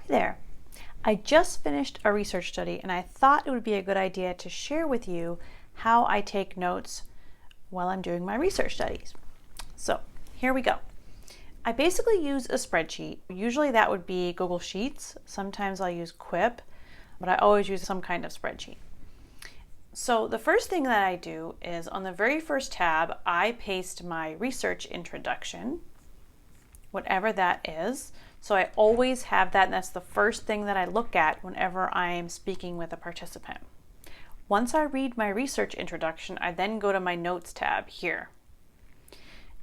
there. I just finished a research study and I thought it would be a good idea to share with you how I take notes while I'm doing my research studies. So here we go. I basically use a spreadsheet. Usually that would be Google Sheets. Sometimes I'll use Quip, but I always use some kind of spreadsheet. So the first thing that I do is on the very first tab, I paste my research introduction, whatever that is. So I always have that, and that's the first thing that I look at whenever I'm speaking with a participant. Once I read my research introduction, I then go to my notes tab here.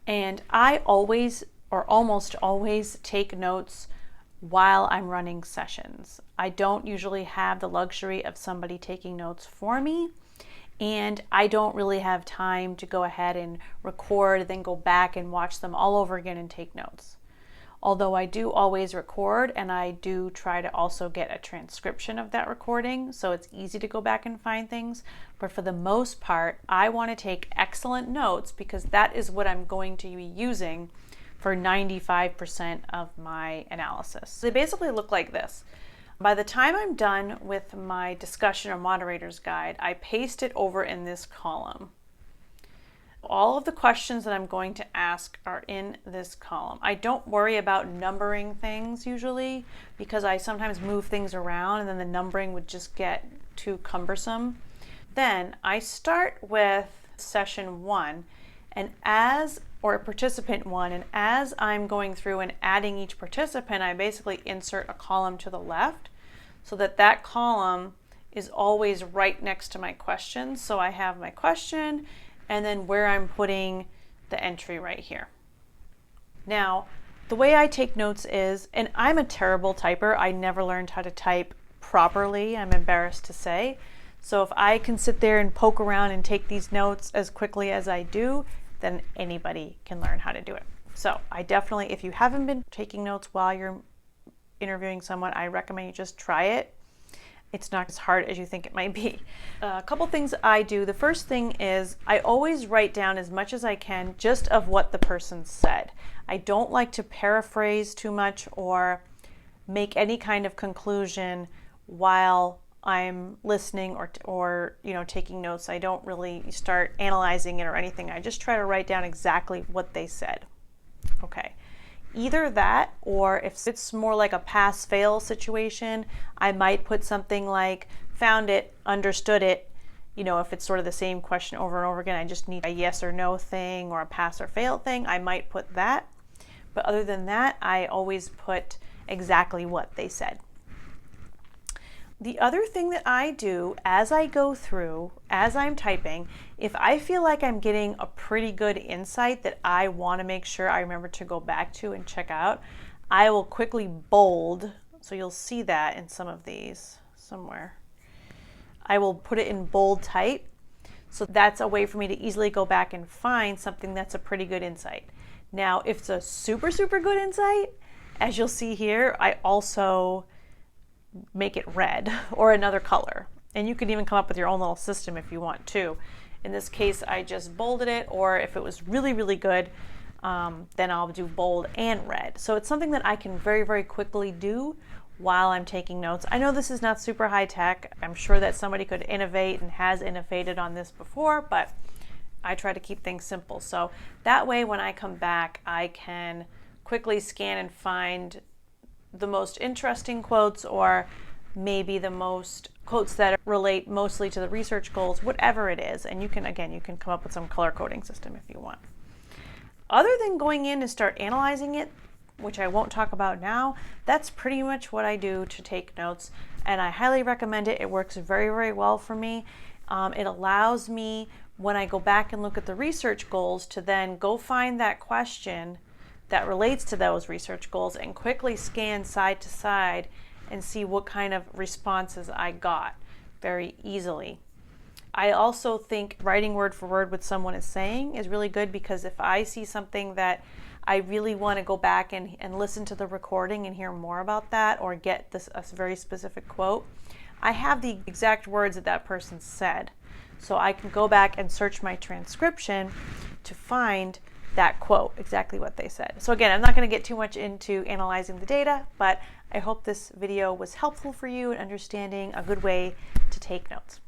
And I always, or almost always, take notes while I'm running sessions. I don't usually have the luxury of somebody taking notes for me, and I don't really have time to go ahead and record, then go back and watch them all over again and take notes. Although I do always record, and I do try to also get a transcription of that recording, so it's easy to go back and find things. But for the most part, I want to take excellent notes because that is what I'm going to be using for 95% of my analysis. So they basically look like this. By the time I'm done with my discussion or moderator's guide, I paste it over in this column. All of the questions that I'm going to ask are in this column. I don't worry about numbering things usually because I sometimes move things around and then the numbering would just get too cumbersome. Then I start with session 1 and or participant 1, and as I'm going through and adding each participant, I basically insert a column to the left so that that column is always right next to my questions. So I have my question and then where I'm putting the entry right here. Now, the way I take notes is, and I'm a terrible typer, I never learned how to type properly, I'm embarrassed to say. So if I can sit there and poke around and take these notes as quickly as I do, then anybody can learn how to do it. So I definitely, if you haven't been taking notes while you're interviewing someone, I recommend you just try it. It's not as hard as you think it might be. A couple things I do. The first thing is I always write down as much as I can just of what the person said. I don't like to paraphrase too much or make any kind of conclusion while I'm listening or taking notes. I don't really start analyzing it or anything. I just try to write down exactly what they said. Okay. Either that, or if it's more like a pass-fail situation, I might put something like found it, understood it. If it's sort of the same question over and over again, I just need a yes or no thing or a pass or fail thing, I might put that. But other than that, I always put exactly what they said. The other thing that I do as I go through, as I'm typing, if I feel like I'm getting a pretty good insight that I want to make sure I remember to go back to and check out, I will quickly bold. So you'll see that in some of these somewhere. I will put it in bold type. So that's a way for me to easily go back and find something that's a pretty good insight. Now, if it's a super, super good insight, as you'll see here, I also make it red or another color. And you can even come up with your own little system if you want to. In this case, I just bolded it, or if it was really, really good, then I'll do bold and red. So it's something that I can very, very quickly do while I'm taking notes. I know this is not super high tech. I'm sure that somebody could innovate and has innovated on this before, but I try to keep things simple. So that way, when I come back, I can quickly scan and find the most interesting quotes, or maybe the most quotes that relate mostly to the research goals, whatever it is. And you can come up with some color coding system if you want. Other than going in and start analyzing it, which I won't talk about now, that's pretty much what I do to take notes. And I highly recommend it. It works very, very well for me. It allows me, when I go back and look at the research goals, to then go find that question that relates to those research goals and quickly scan side to side and see what kind of responses I got very easily. I also think writing word for word what someone is saying is really good, because if I see something that I really want to go back and listen to the recording and hear more about that, or get a very specific quote, I have the exact words that person said. So I can go back and search my transcription to find that quote, exactly what they said. So again, I'm not going to get too much into analyzing the data, but I hope this video was helpful for you in understanding a good way to take notes.